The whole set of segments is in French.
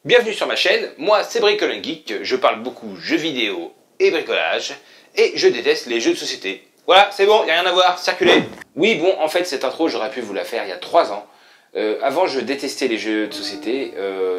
Bienvenue sur ma chaîne, moi c'est Bricolin Geek, je parle beaucoup jeux vidéo et bricolage, et je déteste les jeux de société. Voilà, c'est bon, y a rien à voir, circulez. Oui bon, en fait cette intro j'aurais pu vous la faire il y a 3 ans. Avant je détestais les jeux de société,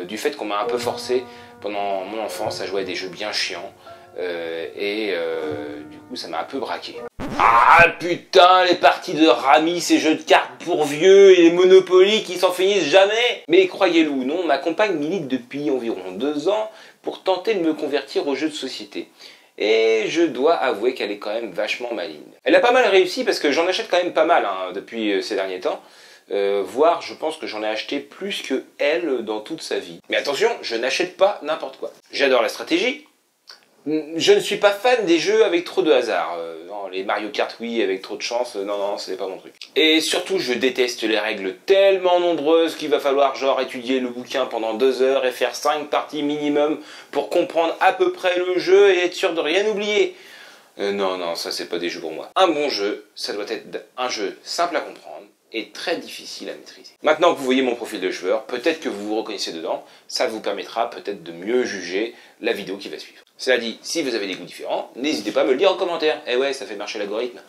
du fait qu'on m'a un peu forcé pendant mon enfance à jouer à des jeux bien chiants, du coup ça m'a un peu braqué. Ah putain, les parties de Rami, ces jeux de cartes pour vieux et les Monopoly qui s'en finissent jamais. Mais croyez-le ou non, ma compagne milite depuis environ 2 ans pour tenter de me convertir aux jeux de société. Et je dois avouer qu'elle est quand même vachement maligne. Elle a pas mal réussi parce que j'en achète quand même pas mal depuis ces derniers temps. Voire je pense que j'en ai acheté plus que elle dans toute sa vie. Mais attention, je n'achète pas n'importe quoi. J'adore la stratégie. Je ne suis pas fan des jeux avec trop de hasard. Non, les Mario Kart, oui, avec trop de chance, non, c'est pas mon truc. Et surtout, je déteste les règles tellement nombreuses qu'il va falloir genre étudier le bouquin pendant 2 heures et faire 5 parties minimum pour comprendre à peu près le jeu et être sûr de rien oublier. Non, ça c'est pas des jeux pour moi. Un bon jeu, ça doit être un jeu simple à comprendre et très difficile à maîtriser. Maintenant que vous voyez mon profil de joueur, peut-être que vous vous reconnaissez dedans, ça vous permettra peut-être de mieux juger la vidéo qui va suivre. Cela dit, si vous avez des goûts différents, n'hésitez pas à me le dire en commentaire. Eh ouais, ça fait marcher l'algorithme.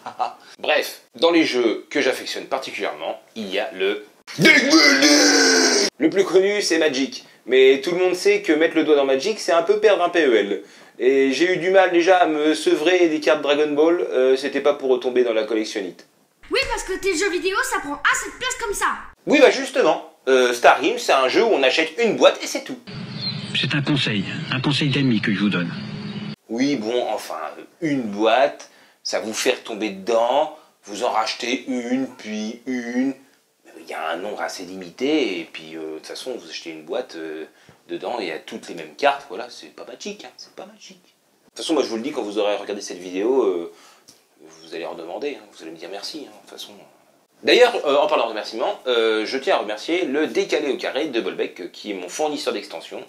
Bref, dans les jeux que j'affectionne particulièrement, il y a le deck building. Le plus connu, c'est Magic. Mais tout le monde sait que mettre le doigt dans Magic, c'est un peu perdre un PEL. Et j'ai eu du mal déjà à me sevrer des cartes Dragon Ball, c'était pas pour retomber dans la collectionnite. Oui, parce que tes jeux vidéo, ça prend assez de place comme ça. Oui, bah justement, Star Realms, c'est un jeu où on achète une boîte et c'est tout. C'est un conseil d'ami que je vous donne. Oui, bon, enfin, une boîte, ça vous fait retomber dedans, vous en rachetez une, puis une. Il y a un nombre assez limité, et puis de toute façon, vous achetez une boîte, dedans, il y a toutes les mêmes cartes, voilà, c'est pas magique, hein, c'est pas magique. De toute façon, moi je vous le dis, quand vous aurez regardé cette vidéo, vous allez redemander, hein, vous allez me dire merci, hein, de toute façon. D'ailleurs, en parlant de remerciements, je tiens à remercier le décalé au carré de Bolbec, qui est mon fournisseur d'extensions.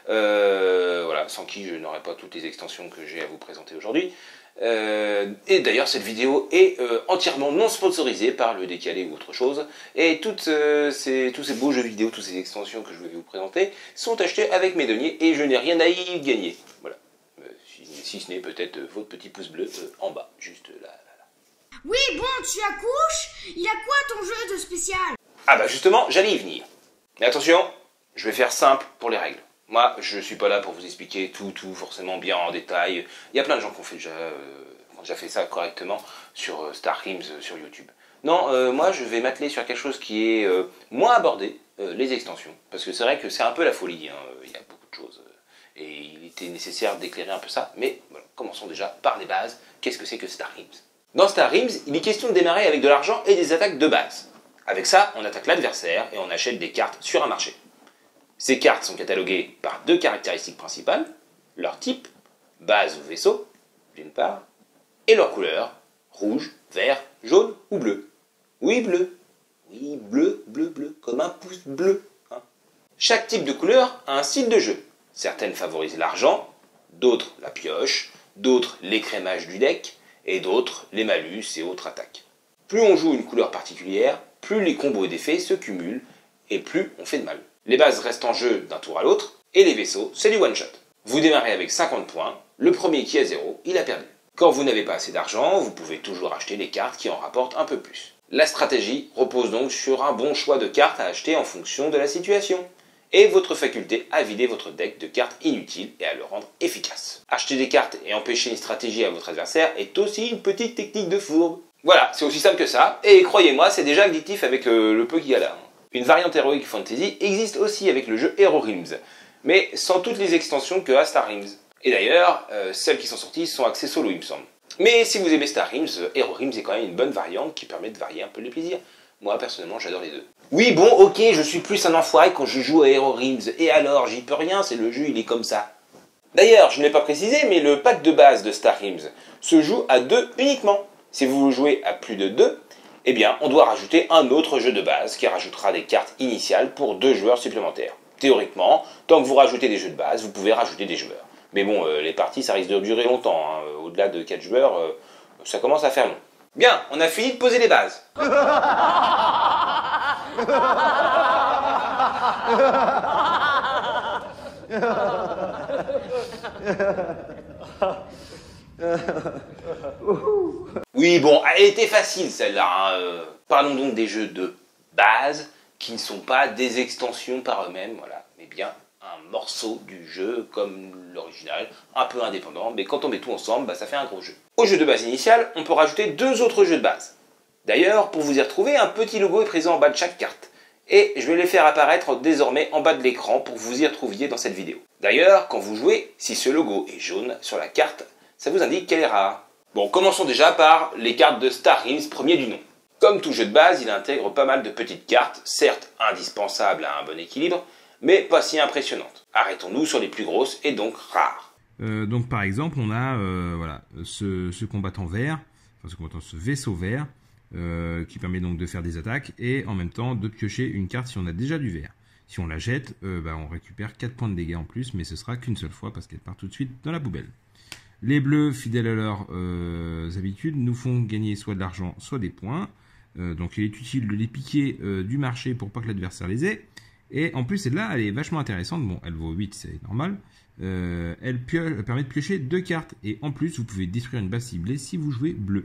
Voilà, sans qui je n'aurais pas toutes les extensions que j'ai à vous présenter aujourd'hui. Et d'ailleurs, cette vidéo est entièrement non sponsorisée par le décalé ou autre chose. Et tous ces beaux jeux vidéo, toutes ces extensions que je vais vous présenter, sont achetés avec mes deniers et je n'ai rien à y gagner. Voilà. Si ce n'est peut-être votre petit pouce bleu en bas, juste là. Oui, bon, tu accouches. Il y a quoi ton jeu de spécial? Ah bah justement, j'allais y venir. Mais attention, je vais faire simple pour les règles. Moi, je suis pas là pour vous expliquer tout forcément bien en détail. Il y a plein de gens qui ont déjà fait ça correctement sur Star Realms sur YouTube. Non, moi je vais m'atteler sur quelque chose qui est moins abordé, les extensions. Parce que c'est vrai que c'est un peu la folie, hein. Il y a beaucoup de choses. Et il était nécessaire d'éclairer un peu ça. Mais voilà, commençons déjà par les bases. Qu'est-ce que c'est que Star Realms? Dans Star Realms, il est question de démarrer avec de l'argent et des attaques de base. Avec ça, on attaque l'adversaire et on achète des cartes sur un marché. Ces cartes sont cataloguées par 2 caractéristiques principales, leur type, base ou vaisseau, d'une part, et leur couleur, rouge, vert, jaune ou bleu. Oui, bleu. Oui, bleu, comme un pouce bleu. Hein. Chaque type de couleur a un style de jeu. Certaines favorisent l'argent, d'autres la pioche, d'autres l'écrémage du deck, et d'autres les malus et autres attaques. Plus on joue une couleur particulière, plus les combos d'effets se cumulent, et plus on fait de mal. Les bases restent en jeu d'un tour à l'autre, et les vaisseaux, c'est du one-shot. Vous démarrez avec 50 points, le premier qui a 0, il a perdu. Quand vous n'avez pas assez d'argent, vous pouvez toujours acheter des cartes qui en rapportent un peu plus. La stratégie repose donc sur un bon choix de cartes à acheter en fonction de la situation, et votre faculté à vider votre deck de cartes inutiles et à le rendre efficace. Acheter des cartes et empêcher une stratégie à votre adversaire est aussi une petite technique de fourbe. Voilà, c'est aussi simple que ça, et croyez-moi, c'est déjà addictif avec le peu qu'il y a là. Une variante Heroic Fantasy existe aussi avec le jeu Hero Realms, mais sans toutes les extensions que a Star Realms. Et d'ailleurs, celles qui sont sorties sont axées solo, il me semble. Mais si vous aimez Star Realms, Hero Realms est quand même une bonne variante qui permet de varier un peu les plaisirs. Moi, personnellement, j'adore les deux. Oui, bon, ok, je suis plus un enfoiré quand je joue à Hero Realms, et alors, j'y peux rien, c'est le jeu, il est comme ça. D'ailleurs, je ne l'ai pas précisé, mais le pack de base de Star Realms se joue à 2 uniquement. Si vous jouez à plus de 2, eh bien, on doit rajouter un autre jeu de base qui rajoutera des cartes initiales pour 2 joueurs supplémentaires. Théoriquement, tant que vous rajoutez des jeux de base, vous pouvez rajouter des joueurs. Mais bon, les parties, ça risque de durer longtemps. Hein. Au-delà de 4 joueurs, ça commence à faire long. Bien, on a fini de poser les bases. Oui, bon, elle était facile celle-là. Hein. Parlons donc des jeux de base qui ne sont pas des extensions par eux-mêmes, voilà, mais bien un morceau du jeu comme l'original, un peu indépendant, mais quand on met tout ensemble, bah, ça fait un gros jeu. Au jeu de base initial, on peut rajouter 2 autres jeux de base. D'ailleurs, pour vous y retrouver, un petit logo est présent en bas de chaque carte. Et je vais les faire apparaître désormais en bas de l'écran pour que vous y retrouviez dans cette vidéo. D'ailleurs, quand vous jouez, si ce logo est jaune sur la carte, ça vous indique qu'elle est rare. Bon, commençons déjà par les cartes de Star Realms, premier du nom. Comme tout jeu de base, il intègre pas mal de petites cartes, certes indispensables à un bon équilibre, mais pas si impressionnantes. Arrêtons-nous sur les plus grosses et donc rares. Donc par exemple, on a voilà, ce combattant vert, enfin ce vaisseau vert, qui permet donc de faire des attaques et en même temps de piocher une carte si on a déjà du vert. Si on la jette, on récupère 4 points de dégâts en plus, mais ce sera qu'une seule fois parce qu'elle part tout de suite dans la poubelle. Les bleus, fidèles à leurs habitudes, nous font gagner soit de l'argent, soit des points. Donc il est utile de les piquer du marché pour pas que l'adversaire les ait. Et en plus celle-là, elle est vachement intéressante. Bon, elle vaut 8, c'est normal. Elle permet de piocher 2 cartes. Et en plus, vous pouvez détruire une base ciblée si vous jouez bleu.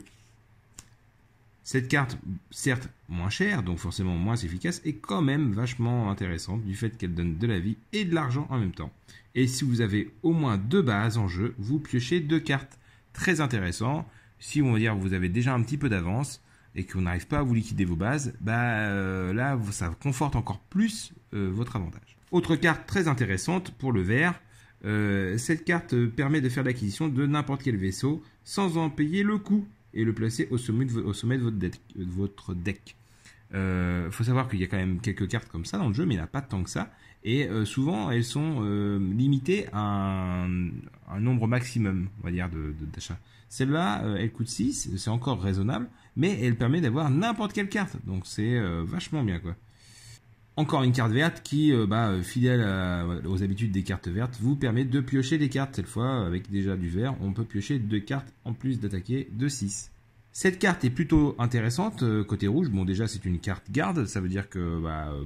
Cette carte, certes moins chère, donc forcément moins efficace, est quand même vachement intéressante du fait qu'elle donne de la vie et de l'argent en même temps. Et si vous avez au moins 2 bases en jeu, vous piochez 2 cartes. Très intéressant. Si on va dire vous avez déjà un petit peu d'avance et qu'on n'arrive pas à vous liquider vos bases, là ça conforte encore plus votre avantage. Autre carte très intéressante pour le vert. Cette carte permet de faire l'acquisition de n'importe quel vaisseau sans en payer le coût et le placer au sommet de votre deck. Faut savoir qu'il y a quand même quelques cartes comme ça dans le jeu, mais il n'y en a pas tant que ça. Et souvent, elles sont limitées à un nombre maximum, on va dire, d'achats. Celle-là, elle coûte 6, c'est encore raisonnable, mais elle permet d'avoir n'importe quelle carte. Donc c'est vachement bien, quoi. Encore une carte verte qui, fidèle aux habitudes des cartes vertes, vous permet de piocher des cartes. Cette fois, avec déjà du vert, on peut piocher 2 cartes en plus d'attaquer de 6. Cette carte est plutôt intéressante côté rouge. Bon, déjà, c'est une carte garde. Ça veut dire que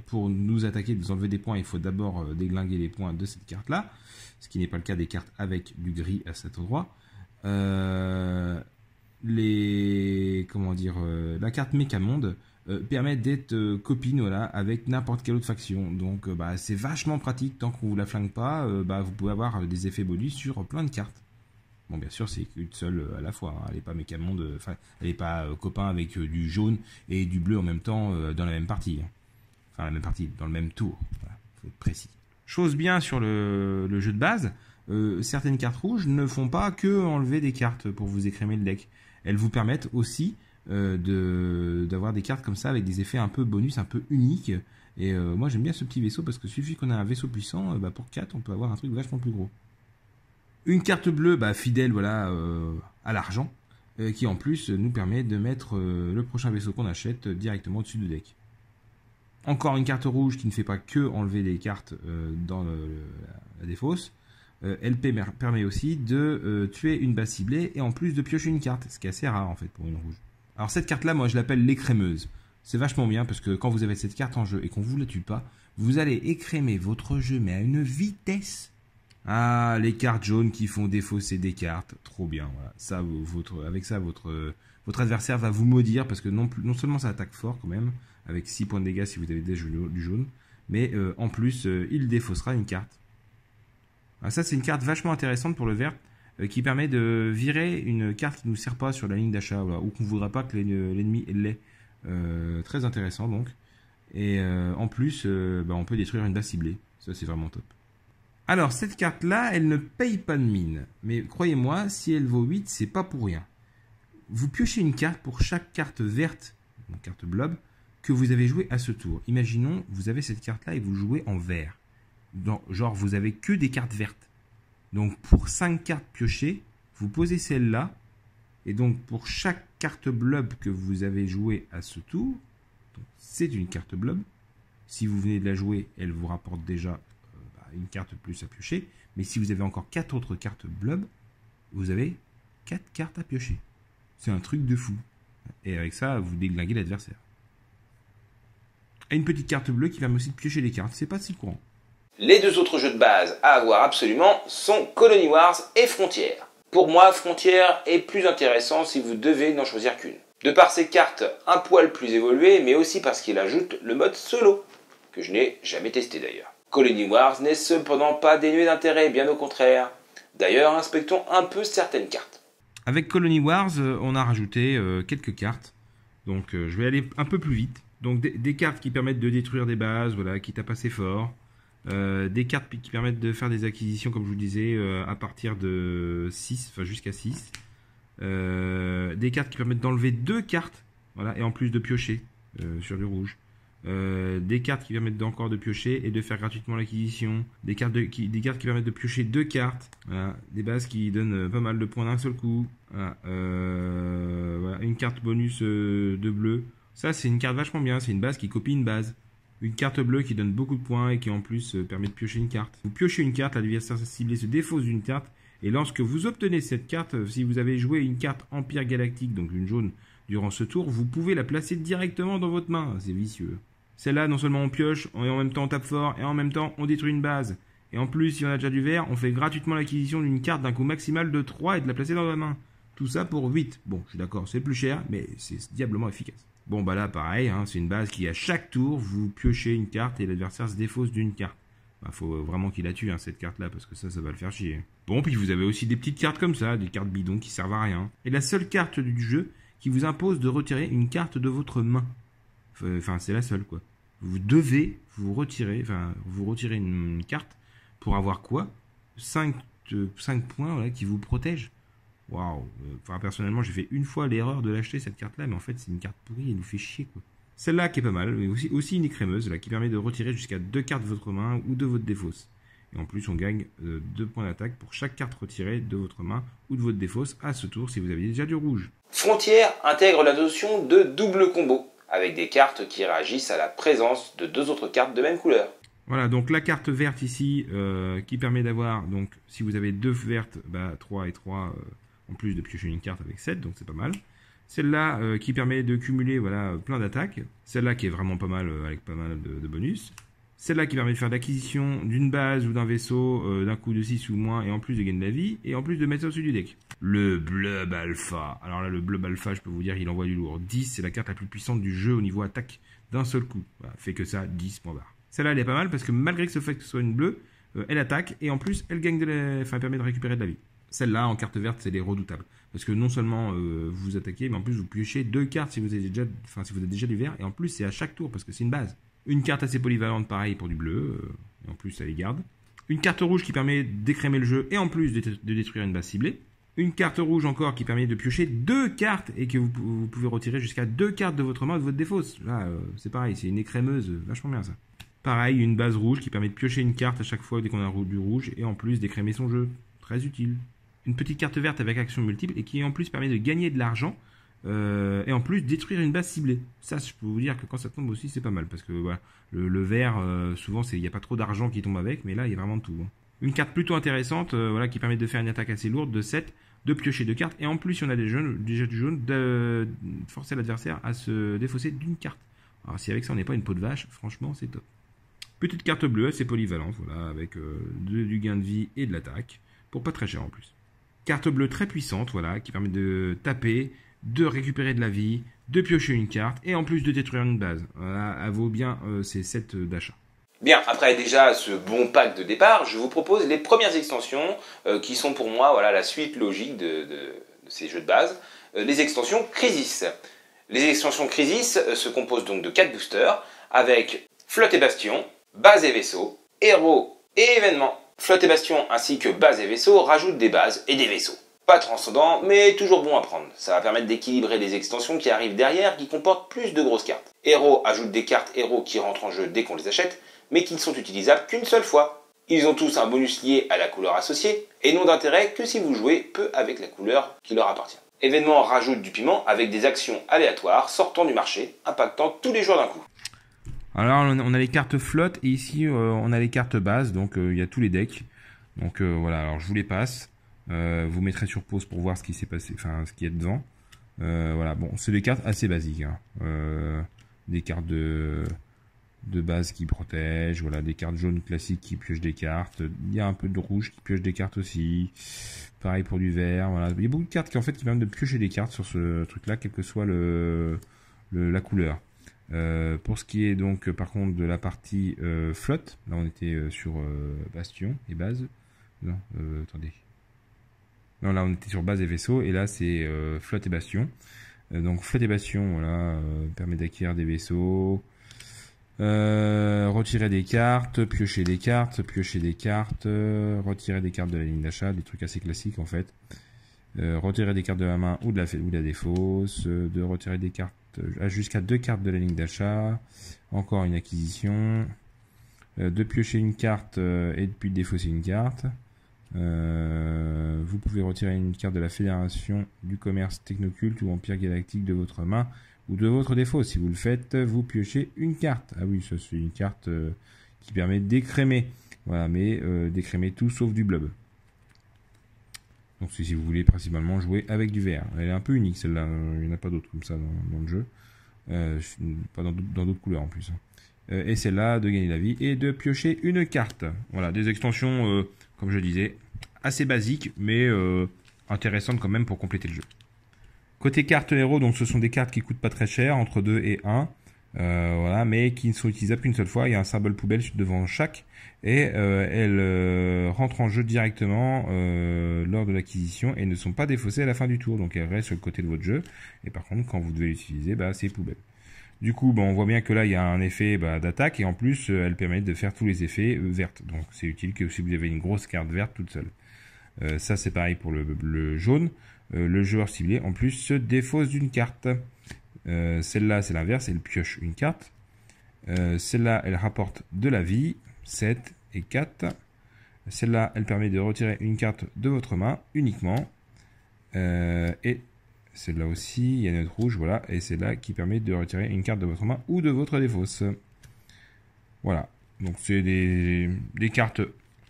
pour nous attaquer, nous enlever des points, il faut d'abord déglinguer les points de cette carte-là. Ce qui n'est pas le cas des cartes avec du gris à cet endroit. La carte Mécamonde permet d'être copine avec n'importe quelle autre faction. Donc, c'est vachement pratique. Tant qu'on vous la flingue pas, vous pouvez avoir des effets bonus sur plein de cartes. Bon, bien sûr, c'est une seule à la fois. Hein. Elle n'est pas Mécamonde, elle n'est pas copain avec du jaune et du bleu en même temps dans la même partie. Hein. Enfin, la même partie, dans le même tour. Voilà, faut être précis. Chose bien sur le jeu de base, certaines cartes rouges ne font pas que enlever des cartes pour vous écrémer le deck. Elles vous permettent aussi d'avoir des cartes comme ça avec des effets un peu bonus, un peu uniques. Et moi, j'aime bien ce petit vaisseau parce que suffit qu'on ait un vaisseau puissant, pour 4, on peut avoir un truc vachement plus gros. Une carte bleue fidèle à l'argent, qui en plus nous permet de mettre le prochain vaisseau qu'on achète directement au-dessus du deck. Encore une carte rouge qui ne fait pas que enlever des cartes dans la défausse. Elle permet aussi de tuer une base ciblée et en plus de piocher une carte, ce qui est assez rare en fait pour une rouge. Alors cette carte là, moi je l'appelle l'écrémeuse. C'est vachement bien parce que quand vous avez cette carte en jeu et qu'on vous la tue pas, vous allez écrémer votre jeu mais à une vitesse. Ah, les cartes jaunes qui font défausser des cartes, trop bien. Voilà. Ça, avec ça, votre adversaire va vous maudire parce que non seulement ça attaque fort quand même, avec 6 points de dégâts si vous avez du jaune, mais en plus, il défaussera une carte. Alors ça, c'est une carte vachement intéressante pour le vert qui permet de virer une carte qui ne nous sert pas sur la ligne d'achat ou qu'on ne voudra pas que l'ennemi l'ait. Très intéressant donc. Et en plus, on peut détruire une base ciblée. Ça, c'est vraiment top. Alors, cette carte-là, elle ne paye pas de mine. Mais croyez-moi, si elle vaut 8, c'est pas pour rien. Vous piochez une carte pour chaque carte verte, une carte blob, que vous avez jouée à ce tour. Imaginons, vous avez cette carte-là et vous jouez en vert. Genre, vous avez que des cartes vertes. Donc, pour 5 cartes piochées, vous posez celle-là. Et donc, pour chaque carte blob que vous avez jouée à ce tour, c'est une carte blob. Si vous venez de la jouer, elle vous rapporte déjà une carte plus à piocher, mais si vous avez encore 4 autres cartes blob, vous avez 4 cartes à piocher. C'est un truc de fou. Et avec ça, vous déglinguez l'adversaire. Et une petite carte bleue qui permet aussi de piocher les cartes, c'est pas si courant. Les deux autres jeux de base à avoir absolument sont Colony Wars et Frontières. Pour moi, Frontières est plus intéressant si vous devez n'en choisir qu'une. De par ses cartes un poil plus évoluées, mais aussi parce qu'il ajoute le mode solo, que je n'ai jamais testé d'ailleurs. Colony Wars n'est cependant pas dénué d'intérêt, bien au contraire. D'ailleurs, inspectons un peu certaines cartes. Avec Colony Wars, on a rajouté quelques cartes. Donc je vais aller un peu plus vite. Donc des cartes qui permettent de détruire des bases, voilà, qui tapent assez fort. Des cartes qui permettent de faire des acquisitions, comme je vous disais, à partir de 6, enfin jusqu'à 6. Des cartes qui permettent d'enlever 2 cartes, voilà, et en plus de piocher sur du rouge. Des cartes qui permettent encore de piocher et de faire gratuitement l'acquisition. Des cartes qui permettent de piocher 2 cartes. Voilà. Des bases qui donnent pas mal de points d'un seul coup. Voilà. Voilà. Une carte bonus de bleu. Ça, c'est une carte vachement bien. C'est une base qui copie une base. Une carte bleue qui donne beaucoup de points et qui en plus permet de piocher une carte. Vous piochez une carte, l'adversaire ciblé se défausse d'une carte. Et lorsque vous obtenez cette carte, si vous avez joué une carte Empire Galactique, donc une jaune, durant ce tour, vous pouvez la placer directement dans votre main. C'est vicieux. Celle-là, non seulement on pioche, et en même temps on tape fort, et en même temps on détruit une base. Et en plus, si on a déjà du vert, on fait gratuitement l'acquisition d'une carte d'un coût maximal de 3 et de la placer dans la main. Tout ça pour 8. Bon, je suis d'accord, c'est plus cher, mais c'est diablement efficace. Bon, bah là, pareil, hein, c'est une base qui, à chaque tour, vous piochez une carte et l'adversaire se défausse d'une carte. Bah, faut vraiment qu'il la tue, hein, cette carte-là, parce que ça va le faire chier. Bon, puis vous avez aussi des petites cartes comme ça, des cartes bidons qui servent à rien. Et la seule carte du jeu qui vous impose de retirer une carte de votre main. Enfin, c'est la seule, quoi. Vous devez vous retirer une carte pour avoir quoi 5 points, voilà, qui vous protègent. Waouh. Enfin, personnellement, j'ai fait une fois l'erreur de l'acheter, cette carte-là, mais en fait, c'est une carte pourrie, elle nous fait chier, quoi. Celle-là qui est pas mal, mais aussi une écrémeuse, là, qui permet de retirer jusqu'à 2 cartes de votre main ou de votre défausse. Et en plus, on gagne 2 points d'attaque pour chaque carte retirée de votre main ou de votre défausse à ce tour si vous avez déjà du rouge. Frontières intègre la notion de double combo, avec des cartes qui réagissent à la présence de 2 autres cartes de même couleur. Voilà, donc la carte verte ici, qui permet d'avoir, donc si vous avez 2 vertes, bah, 3 et 3, en plus de piocher une carte avec 7, donc c'est pas mal. Celle-là qui permet de cumuler, voilà, plein d'attaques. Celle-là qui est vraiment pas mal, avec pas mal de bonus. Celle-là qui permet de faire l'acquisition d'une base ou d'un vaisseau d'un coup de 6 ou moins, et en plus de gagner de la vie, et en plus de mettre ça au-dessus du deck. Le Blob Alpha. Alors là, le Blob Alpha, je peux vous dire, il envoie du lourd. 10, c'est la carte la plus puissante du jeu au niveau attaque, d'un seul coup. Voilà, fait que ça, 10 points barre. Celle-là, elle est pas mal, parce que malgré que ce fait que ce soit une bleue, elle attaque, et en plus, elle gagne elle permet de récupérer de la vie. Celle-là, en carte verte, c'est les redoutables. Parce que non seulement vous attaquez, mais en plus vous piochez 2 cartes si vous avez déjà du vert, et en plus c'est à chaque tour, parce que c'est une base. Une carte assez polyvalente, pareil pour du bleu, et en plus ça les garde. Une carte rouge qui permet d'écrémer le jeu, et en plus de détruire une base ciblée. Une carte rouge encore qui permet de piocher 2 cartes, et que vous pouvez retirer jusqu'à 2 cartes de votre main ou de votre défausse. Là, c'est pareil, c'est une écrémeuse, vachement bien ça. Pareil, une base rouge qui permet de piocher une carte à chaque fois dès qu'on a du rouge, et en plus d'écrémer son jeu. Très utile. Une petite carte verte avec action multiple et qui en plus permet de gagner de l'argent et en plus détruire une base ciblée. Ça, je peux vous dire que quand ça tombe aussi, c'est pas mal parce que voilà, le vert, souvent, il n'y a pas trop d'argent qui tombe avec, mais là, il y a vraiment de tout. Hein. Une carte plutôt intéressante voilà, qui permet de faire une attaque assez lourde de 7, de piocher 2 cartes et en plus, si on a déjà du jaune, de forcer l'adversaire à se défausser d'une carte. Alors, si avec ça, on n'est pas une peau de vache, franchement, c'est top. Petite carte bleue, assez polyvalente, voilà, avec du gain de vie et de l'attaque, pour pas très cher en plus. Carte bleue très puissante, voilà, qui permet de taper, de récupérer de la vie, de piocher une carte et en plus de détruire une base. Voilà, elle vaut bien ces 7 d'achat. Bien, après déjà ce bon pack de départ, je vous propose les premières extensions qui sont pour moi voilà, la suite logique de ces jeux de base. Les extensions Crisis. Les extensions Crisis se composent donc de 4 boosters avec Flotte et Bastion, Base et Vaisseau, Héros et Événements. Flotte et Bastion ainsi que Base et Vaisseau rajoutent des bases et des vaisseaux. Pas transcendant, mais toujours bon à prendre. Ça va permettre d'équilibrer les extensions qui arrivent derrière qui comportent plus de grosses cartes. Héros ajoute des cartes héros qui rentrent en jeu dès qu'on les achète, mais qui ne sont utilisables qu'une seule fois. Ils ont tous un bonus lié à la couleur associée, et n'ont d'intérêt que si vous jouez peu avec la couleur qui leur appartient. Événement rajoute du piment avec des actions aléatoires sortant du marché, impactant tous les joueurs d'un coup. Alors on a les cartes flotte et ici on a les cartes bases, donc il y a tous les decks. Donc voilà, alors je vous les passe. Vous mettrez sur pause pour voir ce qui s'est passé, enfin ce qui est devant. Voilà, bon, c'est des cartes assez basiques. Hein. Des cartes de de base qui protègent, voilà, des cartes jaunes classiques qui piochent des cartes, il y a un peu de rouge qui pioche des cartes aussi, pareil pour du vert, voilà, il y a beaucoup de cartes qui en fait qui permettent de piocher des cartes sur ce truc là, quelle que soit la couleur. Pour ce qui est donc par contre de la partie flotte, là on était sur bastion et base, non, attendez, non là on était sur base et vaisseau, et là c'est flotte et bastion. Donc flotte et bastion, voilà, permet d'acquérir des vaisseaux, retirer des cartes, piocher des cartes, retirer des cartes de la ligne d'achat, des trucs assez classiques en fait. Retirer des cartes de la main ou de la défausse, de retirer des cartes jusqu'à 2 cartes de la ligne d'achat, encore une acquisition, de piocher une carte et puis de défausser une carte. Vous pouvez retirer une carte de la Fédération du commerce technoculte ou Empire galactique de votre main ou de votre défaut. Si vous le faites, vous piochez une carte. Ah oui, ça c'est une carte qui permet d'écrémer. Voilà, mais d'écrémer tout sauf du blob. Donc c'est si vous voulez principalement jouer avec du vert. Elle est un peu unique celle-là, il n'y en a pas d'autres comme ça dans le jeu. Pas dans d'autres couleurs en plus. Et celle-là, de gagner la vie et de piocher une carte. Voilà, des extensions, comme je disais, assez basiques, mais intéressantes quand même pour compléter le jeu. Côté cartes héros, donc ce sont des cartes qui coûtent pas très cher, entre 2 et 1. Voilà, mais qui ne sont utilisables qu'une seule fois. Il y a un symbole poubelle devant chaque, et elles rentrent en jeu directement lors de l'acquisition et ne sont pas défaussées à la fin du tour. Donc elles restent sur le côté de votre jeu, et par contre quand vous devez l'utiliser, c'est poubelle. Du coup, on voit bien que là il y a un effet d'attaque, et en plus elles permettent de faire tous les effets vertes. Donc c'est utile que si vous avez une grosse carte verte toute seule. Ça c'est pareil pour le jaune. Le joueur ciblé en plus se défausse d'une carte. Celle-là c'est l'inverse, elle pioche une carte. Celle-là elle rapporte de la vie, 7 et 4. Celle-là elle permet de retirer une carte de votre main uniquement. Et celle-là aussi, il y a une autre rouge, voilà, et c'est là qui permet de retirer une carte de votre main ou de votre défausse. Voilà, donc c'est des cartes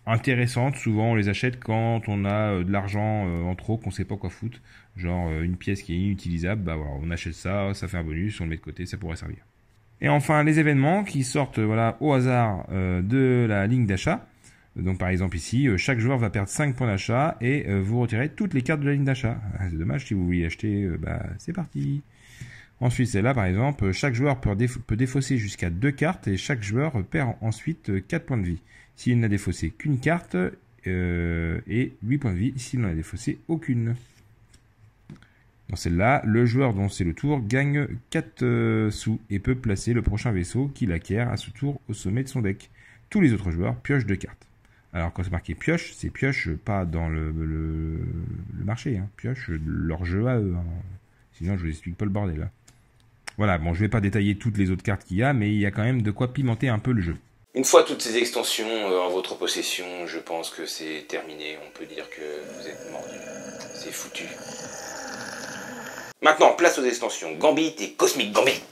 intéressantes. Souvent on les achète quand on a de l'argent en trop, qu'on sait pas quoi foutre. Genre une pièce qui est inutilisable, voilà, on achète ça, ça fait un bonus, on le met de côté, ça pourrait servir. Et enfin les événements qui sortent voilà, au hasard de la ligne d'achat. Donc par exemple ici, chaque joueur va perdre 5 points d'achat et vous retirez toutes les cartes de la ligne d'achat. C'est dommage, si vous voulez acheter, c'est parti. Ensuite c'est là par exemple, chaque joueur peut défausser jusqu'à 2 cartes et chaque joueur perd ensuite 4 points de vie. S'il n'a défaussé qu'une carte et 8 points de vie s'il n'en a défaussé aucune. Dans celle-là, le joueur dont c'est le tour gagne 4 sous et peut placer le prochain vaisseau qu'il acquiert à ce tour au sommet de son deck. Tous les autres joueurs piochent 2 cartes. Alors quand c'est marqué pioche, c'est pioche pas dans le marché, hein. Pioche leur jeu à eux. Hein. Sinon je vous explique pas le bordel là. Voilà, je vais pas détailler toutes les autres cartes qu'il y a, mais il y a quand même de quoi pimenter un peu le jeu. Une fois toutes ces extensions en votre possession, je pense que c'est terminé. On peut dire que vous êtes mordu. C'est foutu. Maintenant, place aux extensions Gambit et Cosmic Gambit.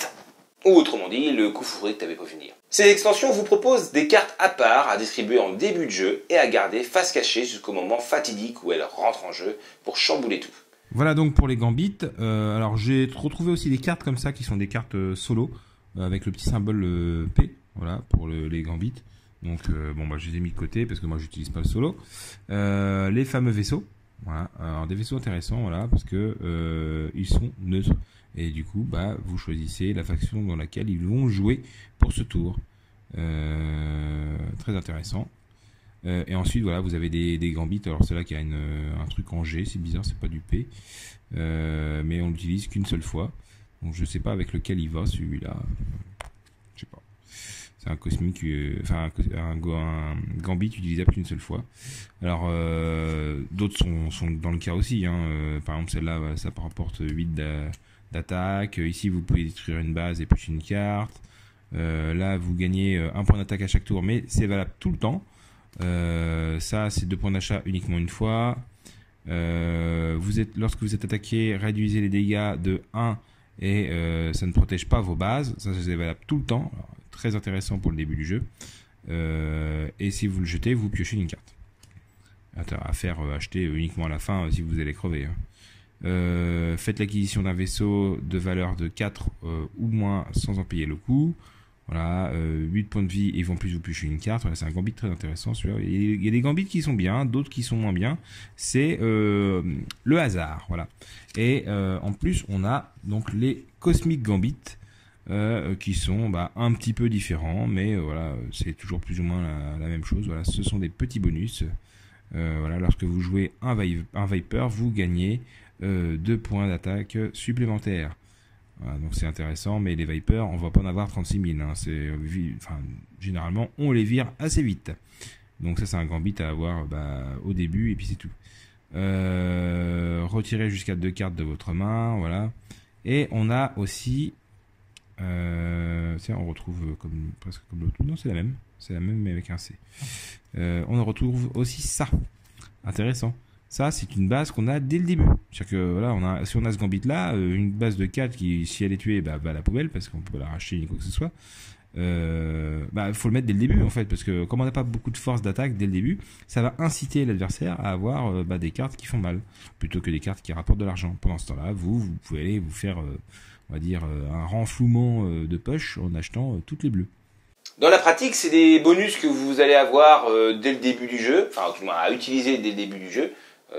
Ou autrement dit, le coup fourré que t'avais pas vu venir. Ces extensions vous proposent des cartes à part à distribuer en début de jeu et à garder face cachée jusqu'au moment fatidique où elles rentrent en jeu pour chambouler tout. Voilà donc pour les Gambits. Alors j'ai retrouvé aussi des cartes comme ça qui sont des cartes solo avec le petit symbole P. Voilà pour les Gambits. Donc je les ai mis de côté parce que moi j'utilise pas le solo. Les fameux vaisseaux. Voilà, alors des vaisseaux intéressants, voilà, parce que ils sont neutres. Et du coup, vous choisissez la faction dans laquelle ils vont jouer pour ce tour. Très intéressant. Et ensuite, voilà, vous avez des Gambits. Alors, c'est là qu'il y a un truc en G, c'est bizarre, c'est pas du P. Mais on l'utilise qu'une seule fois. Donc, je sais pas avec lequel il va, celui-là. Je sais pas. C'est un cosmique, un Gambit utilisable qu'une seule fois. Alors, d'autres sont dans le cas aussi. Hein. Par exemple, celle-là, ça rapporte 8 d'attaque. Ici, vous pouvez détruire une base et piocher une carte. Là, vous gagnez 1 point d'attaque à chaque tour, mais c'est valable tout le temps. Ça, c'est 2 points d'achat uniquement une fois. Lorsque vous êtes attaqué, réduisez les dégâts de 1 et ça ne protège pas vos bases. Ça, c'est valable tout le temps. Alors, très intéressant pour le début du jeu. Et si vous le jetez, vous piochez une carte. À faire acheter uniquement à la fin si vous allez crever. Faites l'acquisition d'un vaisseau de valeur de 4 ou moins sans en payer le coût. Voilà, 8 points de vie et ils vont plus vous piocher une carte. Voilà, c'est un gambit très intéressant celui-là. Il y a des gambits qui sont bien, d'autres qui sont moins bien. C'est le hasard, voilà. Et en plus, on a donc les Cosmic Gambits qui sont un petit peu différents, mais voilà, c'est toujours plus ou moins la même chose. Voilà, ce sont des petits bonus. Voilà, lorsque vous jouez un Viper, vous gagnez 2 points d'attaque supplémentaires. Voilà, donc c'est intéressant, mais les Vipers, on va pas en avoir 36 000. Hein, généralement, on les vire assez vite. Donc ça, c'est un gambit à avoir au début, et puis c'est tout. Retirez jusqu'à 2 cartes de votre main, voilà. Et on a aussi... on retrouve presque comme l'autre. Non, c'est la même, mais avec un C. On retrouve aussi ça. Intéressant. Ça, c'est une base qu'on a dès le début. C'est-à-dire que voilà, si on a ce gambit là, une base de 4 qui, si elle est tuée, va à la poubelle parce qu'on peut la racheter ni quoi que ce soit. Faut le mettre dès le début en fait, parce que comme on n'a pas beaucoup de force d'attaque dès le début, ça va inciter l'adversaire à avoir des cartes qui font mal, plutôt que des cartes qui rapportent de l'argent. Pendant ce temps-là, vous pouvez aller vous faire, on va dire, un renflouement de poche en achetant toutes les bleues. Dans la pratique, c'est des bonus que vous allez avoir dès le début du jeu, enfin au moins à utiliser dès le début du jeu.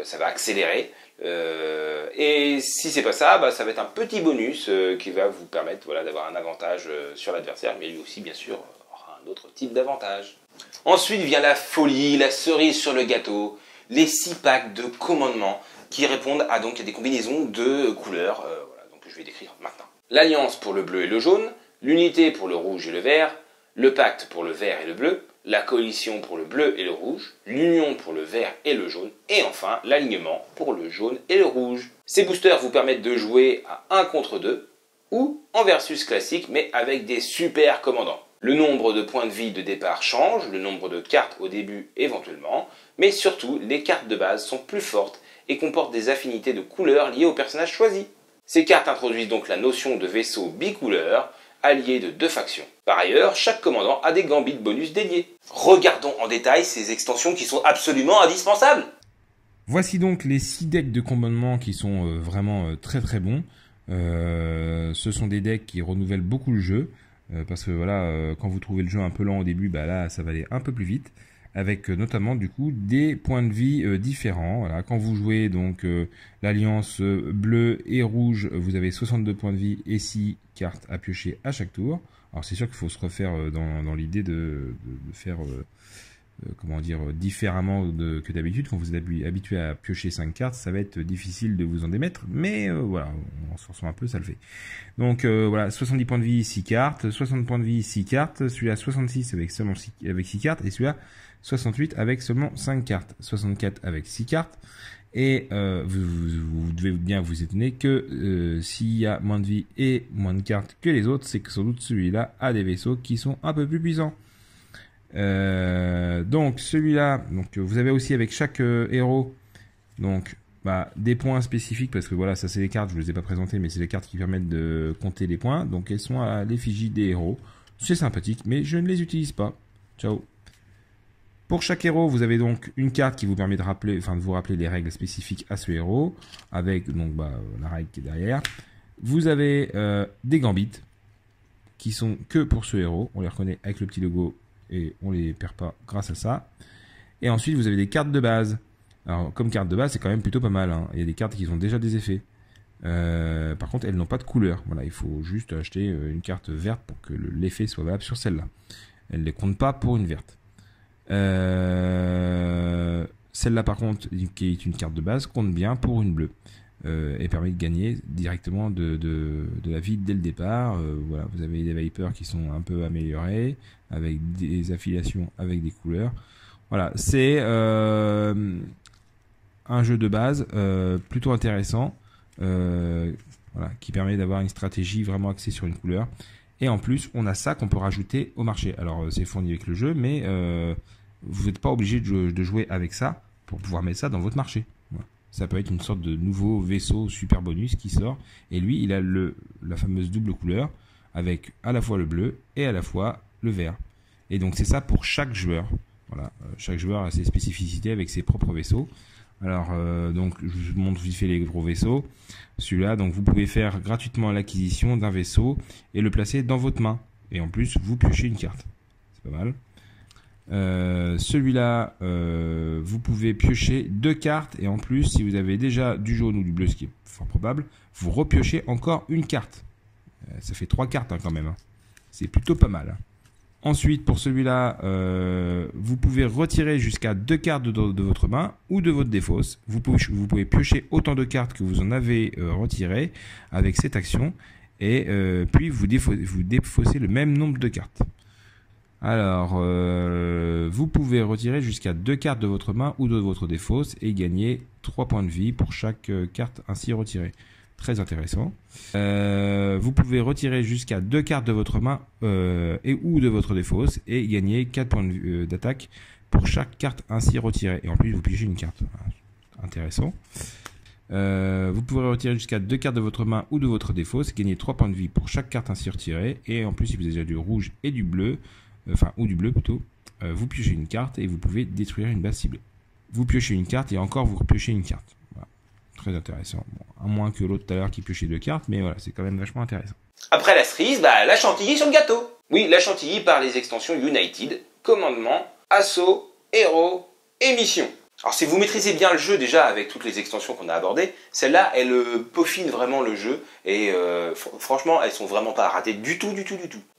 Ça va accélérer. Et si c'est pas ça, ça va être un petit bonus qui va vous permettre d'avoir un avantage sur l'adversaire, mais lui aussi, bien sûr, aura un autre type d'avantage. Ensuite vient la folie, la cerise sur le gâteau, les 6 packs de commandement qui répondent à des combinaisons de couleurs. Donc je vais décrire maintenant. L'alliance pour le bleu et le jaune, l'unité pour le rouge et le vert, le pacte pour le vert et le bleu, la coalition pour le bleu et le rouge, l'union pour le vert et le jaune, et enfin l'alignement pour le jaune et le rouge. Ces boosters vous permettent de jouer à 1 contre 2 ou en versus classique mais avec des super commandants. Le nombre de points de vie de départ change, le nombre de cartes au début éventuellement, mais surtout les cartes de base sont plus fortes et comportent des affinités de couleurs liées au personnage choisi. Ces cartes introduisent donc la notion de vaisseau bicouleur, allié de 2 factions. Par ailleurs, chaque commandant a des gambits bonus dédiés. Regardons en détail ces extensions qui sont absolument indispensables. Voici donc les 6 decks de commandement qui sont vraiment très très bons. Ce sont des decks qui renouvellent beaucoup le jeu, parce que voilà, quand vous trouvez le jeu un peu lent au début, là ça va aller un peu plus vite, avec notamment du coup des points de vie différents. Voilà, quand vous jouez donc l'alliance bleu et rouge, vous avez 62 points de vie et 6 cartes à piocher à chaque tour. Alors c'est sûr qu'il faut se refaire dans l'idée de faire différemment que d'habitude. Quand vous êtes habitué à piocher 5 cartes, ça va être difficile de vous en démettre, mais voilà, en se forçant un peu, ça le fait. Donc voilà, 70 points de vie, 6 cartes, 60 points de vie, 6 cartes, celui-là 66 avec seulement 6 cartes, et celui-là 68 avec seulement 5 cartes, 64 avec 6 cartes. Et vous devez bien vous étonner que s'il y a moins de vie et moins de cartes que les autres, c'est que sans doute celui-là a des vaisseaux qui sont un peu plus puissants. Donc celui-là, vous avez aussi avec chaque héros des points spécifiques, parce que voilà, ça c'est les cartes, je ne vous les ai pas présentées, mais c'est les cartes qui permettent de compter les points. Donc elles sont à l'effigie des héros. C'est sympathique, mais je ne les utilise pas. Ciao. Pour chaque héros, vous avez donc une carte qui vous permet de vous rappeler les règles spécifiques à ce héros, avec la règle qui est derrière. Vous avez des gambits qui sont que pour ce héros. On les reconnaît avec le petit logo et on les perd pas grâce à ça. Et ensuite, vous avez des cartes de base. Alors, comme carte de base, c'est quand même plutôt pas mal. Hein. Il y a des cartes qui ont déjà des effets. Par contre, elles n'ont pas de couleur. Voilà, il faut juste acheter une carte verte pour que l'effet soit valable sur celle-là. Elle ne les compte pas pour une verte. Celle-là par contre, qui est une carte de base, compte bien pour une bleue et permet de gagner directement de la vie dès le départ. Voilà, vous avez des Vipers qui sont un peu améliorés avec des affiliations avec des couleurs. Voilà, c'est un jeu de base plutôt intéressant, qui permet d'avoir une stratégie vraiment axée sur une couleur. Et en plus, on a ça qu'on peut rajouter au marché. Alors, c'est fourni avec le jeu, mais vous n'êtes pas obligé de jouer avec ça pour pouvoir mettre ça dans votre marché. Voilà. Ça peut être une sorte de nouveau vaisseau super bonus qui sort. Et lui, il a la fameuse double couleur avec à la fois le bleu et à la fois le vert. Et donc, c'est ça pour chaque joueur. Voilà. Chaque joueur a ses spécificités avec ses propres vaisseaux. Alors, donc, je vous montre vite fait les gros vaisseaux. Celui-là, donc, vous pouvez faire gratuitement l'acquisition d'un vaisseau et le placer dans votre main. Et en plus, vous piochez une carte. C'est pas mal. Celui-là, vous pouvez piocher 2 cartes. Et en plus, si vous avez déjà du jaune ou du bleu, ce qui est fort probable, vous repiochez encore une carte. Ça fait 3 cartes quand même. C'est plutôt pas mal. Ensuite, pour celui-là, vous pouvez retirer jusqu'à 2 cartes de votre main ou de votre défausse. Vous pouvez piocher autant de cartes que vous en avez retirées avec cette action. Et puis, vous défaussez le même nombre de cartes. Alors, vous pouvez retirer jusqu'à 2 cartes de votre main ou de votre défausse et gagner 3 points de vie pour chaque carte ainsi retirée. Très intéressant. Vous pouvez retirer jusqu'à 2 cartes de votre main ou de votre défausse et gagner 4 points d'attaque pour chaque carte ainsi retirée. Et en plus, vous pigez une carte. Intéressant. Vous pouvez retirer jusqu'à 2 cartes de votre main ou de votre défausse, gagner 3 points de vie pour chaque carte ainsi retirée. Et en plus, si vous avez déjà du rouge et du bleu, ou du bleu plutôt, vous piochez une carte et vous pouvez détruire une base ciblée. Vous piochez une carte et encore vous repiochez une carte. Voilà. Très intéressant. Bon, à moins que l'autre tout à l'heure qui piochait 2 cartes, mais voilà, c'est quand même vachement intéressant. Après la cerise, la chantilly sur le gâteau. Oui, la chantilly par les extensions United, commandement, assaut, héros et mission. Alors si vous maîtrisez bien le jeu déjà avec toutes les extensions qu'on a abordées, celle-là, elle peaufine vraiment le jeu et franchement, elles sont vraiment pas à rater du tout.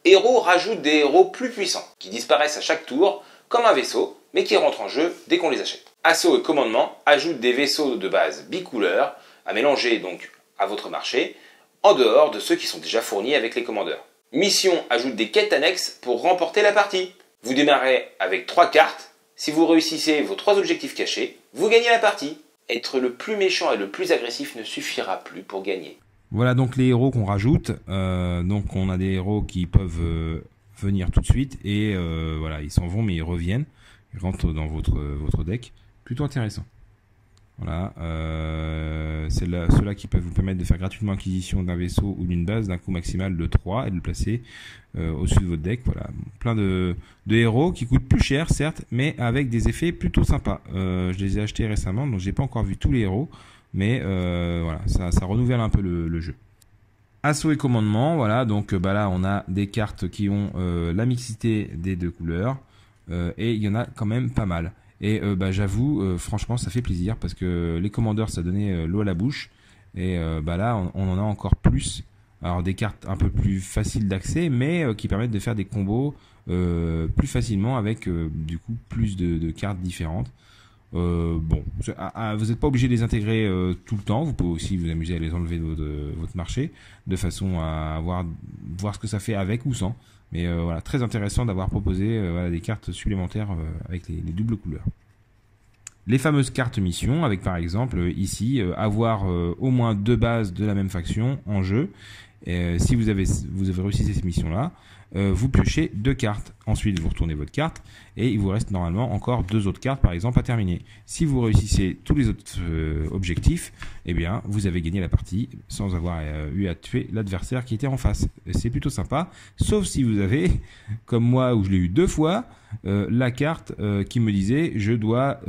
Héros rajoute des héros plus puissants, qui disparaissent à chaque tour, comme un vaisseau, mais qui rentrent en jeu dès qu'on les achète. Assaut et commandement ajoutent des vaisseaux de base bicouleurs, à mélanger donc à votre marché, en dehors de ceux qui sont déjà fournis avec les commandeurs. Mission ajoute des quêtes annexes pour remporter la partie. Vous démarrez avec 3 cartes. Si vous réussissez vos 3 objectifs cachés, vous gagnez la partie. Être le plus méchant et le plus agressif ne suffira plus pour gagner. Voilà donc les héros qu'on rajoute. Donc on a des héros qui peuvent venir tout de suite et voilà, ils s'en vont mais ils reviennent. Ils rentrent dans votre deck. Plutôt intéressant. Voilà, ceux-là qui peuvent vous permettre de faire gratuitement l'acquisition d'un vaisseau ou d'une base d'un coût maximal de 3 et de le placer au-dessus de votre deck. Voilà, plein de héros qui coûtent plus cher certes, mais avec des effets plutôt sympas. Je les ai achetés récemment, donc j'ai pas encore vu tous les héros, mais voilà, ça renouvelle un peu le jeu. Assaut et commandement, voilà, donc là on a des cartes qui ont la mixité des 2 couleurs et il y en a quand même pas mal. Et j'avoue, franchement, ça fait plaisir parce que les commandeurs, ça donnait l'eau à la bouche. Et là, on en a encore plus. Alors des cartes un peu plus faciles d'accès, mais qui permettent de faire des combos plus facilement avec du coup plus de cartes différentes. Bon, vous n'êtes pas obligé de les intégrer tout le temps. Vous pouvez aussi vous amuser à les enlever de votre marché, de façon à voir ce que ça fait avec ou sans. Mais voilà, très intéressant d'avoir proposé des cartes supplémentaires avec les doubles couleurs. Les fameuses cartes mission, avec par exemple ici avoir au moins 2 bases de la même faction en jeu. Si vous avez réussi cette mission-là, vous piochez 2 cartes. Ensuite, vous retournez votre carte et il vous reste normalement encore 2 autres cartes, par exemple, à terminer. Si vous réussissez tous les autres objectifs, eh bien, vous avez gagné la partie sans avoir eu à tuer l'adversaire qui était en face. C'est plutôt sympa, sauf si vous avez, comme moi, où je l'ai eu 2 fois, la carte qui me disait je dois,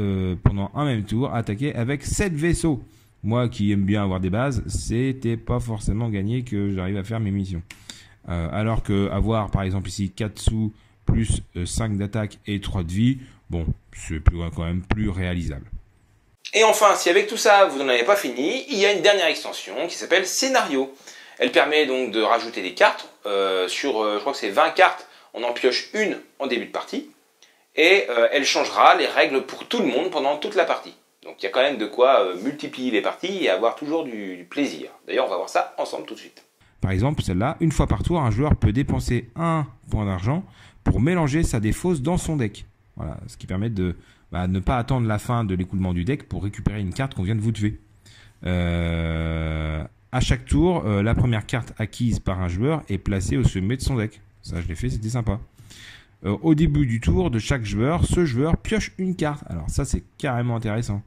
pendant un même tour, attaquer avec 7 vaisseaux. Moi qui aime bien avoir des bases, c'était pas forcément gagné que j'arrive à faire mes missions. Alors que avoir par exemple ici 4 sous plus 5 d'attaque et 3 de vie, bon, c'est quand même plus réalisable. Et enfin, si avec tout ça vous n'en avez pas fini, il y a une dernière extension qui s'appelle Scénario. Elle permet donc de rajouter des cartes. Je crois que c'est 20 cartes, on en pioche une en début de partie. Et elle changera les règles pour tout le monde pendant toute la partie. Donc il y a quand même de quoi multiplier les parties et avoir toujours du plaisir. D'ailleurs, on va voir ça ensemble tout de suite. Par exemple, celle-là, une fois par tour, un joueur peut dépenser 1 point d'argent pour mélanger sa défausse dans son deck. Voilà, ce qui permet de ne pas attendre la fin de l'écoulement du deck pour récupérer une carte qu'on vient de vous tuer. À chaque tour, la première carte acquise par un joueur est placée au sommet de son deck. Ça, je l'ai fait, c'était sympa. Au début du tour de chaque joueur, ce joueur pioche une carte. Alors ça, c'est carrément intéressant.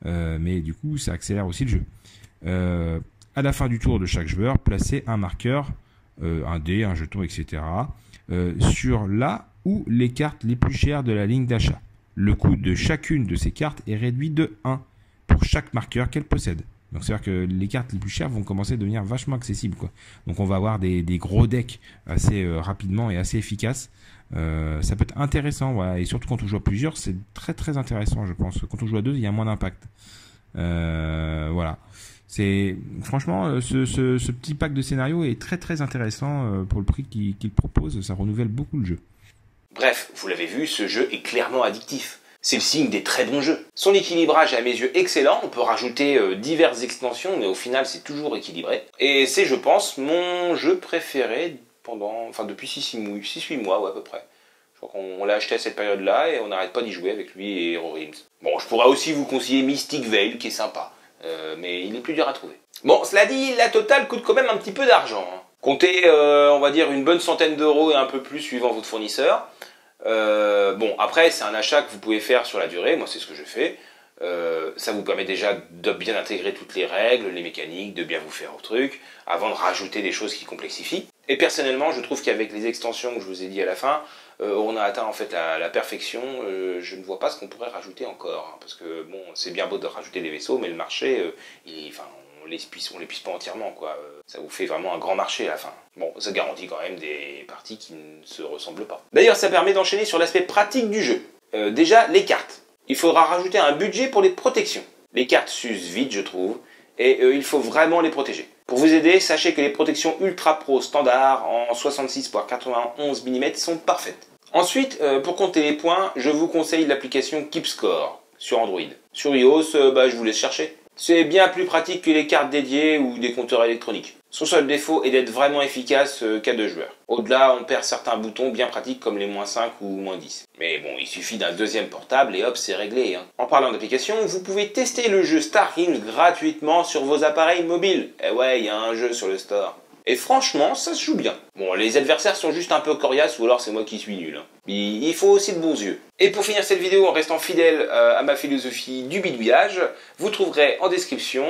Mais du coup, ça accélère aussi le jeu. À la fin du tour de chaque joueur, placez un marqueur, un dé, un jeton, etc. Sur la ou les cartes les plus chères de la ligne d'achat. Le coût de chacune de ces cartes est réduit de 1 pour chaque marqueur qu'elle possède. Donc c'est-à-dire que les cartes les plus chères vont commencer à devenir vachement accessibles, quoi. Donc on va avoir des gros decks assez rapidement et assez efficaces. Ça peut être intéressant, voilà. Et surtout quand on joue à plusieurs, c'est très très intéressant, je pense. Quand on joue à deux, il y a moins d'impact. Voilà. C'est franchement ce petit pack de scénarios est très très intéressant pour le prix qu'il propose. Ça renouvelle beaucoup le jeu. Bref, vous l'avez vu, ce jeu est clairement addictif. C'est le signe des très bons jeux. Son équilibrage est à mes yeux excellent, on peut rajouter diverses extensions, mais au final c'est toujours équilibré. Et c'est, je pense, mon jeu préféré depuis 6-8 mois, ouais, à peu près. Je crois qu'on l'a acheté à cette période-là et on n'arrête pas d'y jouer avec lui et Hero Realms. Bon, je pourrais aussi vous conseiller Mystic Vale, qui est sympa, mais il est plus dur à trouver. Bon, cela dit, la totale coûte quand même un petit peu d'argent. Hein. Comptez, on va dire, une bonne centaine d'euros et un peu plus suivant votre fournisseur. Bon, après, c'est un achat que vous pouvez faire sur la durée, moi c'est ce que je fais. Ça vous permet déjà de bien intégrer toutes les règles, les mécaniques, de bien vous faire au truc, avant de rajouter des choses qui complexifient. Et personnellement, je trouve qu'avec les extensions que je vous ai dit à la fin, on a atteint en fait la perfection. Je ne vois pas ce qu'on pourrait rajouter encore, hein, parce que bon, c'est bien beau de rajouter des vaisseaux, mais le marché, on l'épuise pas entièrement, quoi. Ça vous fait vraiment un grand marché à la fin. Bon, ça garantit quand même des parties qui ne se ressemblent pas. D'ailleurs, ça permet d'enchaîner sur l'aspect pratique du jeu. Déjà, les cartes. Il faudra rajouter un budget pour les protections. Les cartes s'usent vite, je trouve, et il faut vraiment les protéger. Pour vous aider, sachez que les protections Ultra Pro standard en 66/91 mm sont parfaites. Ensuite, pour compter les points, je vous conseille l'application Keepscore sur Android. Sur iOS, je vous laisse chercher. C'est bien plus pratique que les cartes dédiées ou des compteurs électroniques. Son seul défaut est d'être vraiment efficace qu'à 2 joueurs. Au-delà, on perd certains boutons bien pratiques comme les -5 ou -10. Mais bon, il suffit d'un deuxième portable et hop, c'est réglé. Hein. En parlant d'application, vous pouvez tester le jeu Star Realms gratuitement sur vos appareils mobiles. Eh ouais, il y a un jeu sur le store. Et franchement, ça se joue bien. Bon, les adversaires sont juste un peu coriaces ou alors c'est moi qui suis nul. Hein. Il faut aussi de bons yeux. Et pour finir cette vidéo en restant fidèle à ma philosophie du bidouillage, vous trouverez en description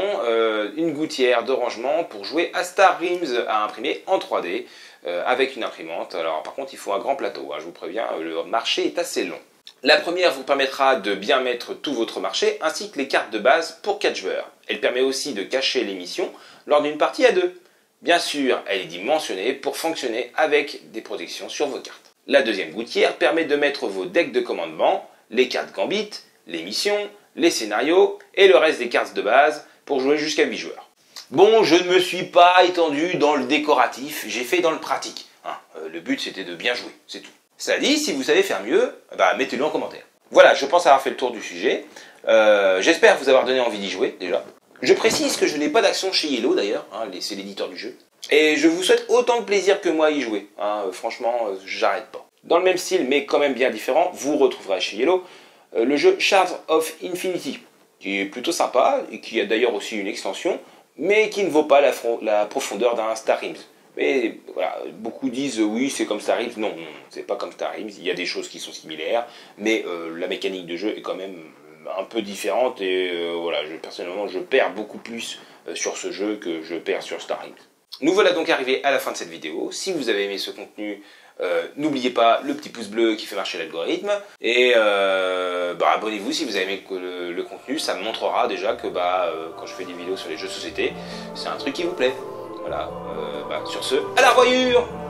une gouttière de rangement pour jouer à Star Realms à imprimer en 3D avec une imprimante. Alors par contre, il faut un grand plateau, hein, je vous préviens, le marché est assez long. La première vous permettra de bien mettre tout votre marché ainsi que les cartes de base pour 4 joueurs. Elle permet aussi de cacher les missions lors d'une partie à 2. Bien sûr, elle est dimensionnée pour fonctionner avec des protections sur vos cartes. La deuxième gouttière permet de mettre vos decks de commandement, les cartes Gambit, les missions, les scénarios et le reste des cartes de base pour jouer jusqu'à 8 joueurs. Bon, je ne me suis pas étendu dans le décoratif, j'ai fait dans le pratique. Hein, le but c'était de bien jouer, c'est tout. Cela dit, si vous savez faire mieux, mettez-le en commentaire. Voilà, je pense avoir fait le tour du sujet. J'espère vous avoir donné envie d'y jouer déjà. Je précise que je n'ai pas d'action chez Yellow d'ailleurs, hein, c'est l'éditeur du jeu. Et je vous souhaite autant de plaisir que moi à y jouer. Hein, franchement, j'arrête pas. Dans le même style, mais quand même bien différent, vous retrouverez chez Yellow le jeu Shards of Infinity, qui est plutôt sympa, et qui a d'ailleurs aussi une extension, mais qui ne vaut pas la profondeur d'un Star Realms. Mais voilà, beaucoup disent oui, c'est comme Star Realms. Non, c'est pas comme Star Realms, il y a des choses qui sont similaires, mais la mécanique de jeu est quand même un peu différente, et voilà, personnellement, je perds beaucoup plus sur ce jeu que je perds sur Star Realms. Nous voilà donc arrivés à la fin de cette vidéo. Si vous avez aimé ce contenu, n'oubliez pas le petit pouce bleu qui fait marcher l'algorithme. Et abonnez-vous si vous avez aimé le contenu. Ça me montrera déjà que quand je fais des vidéos sur les jeux de société, c'est un truc qui vous plaît. Voilà. Sur ce, à la revoyure!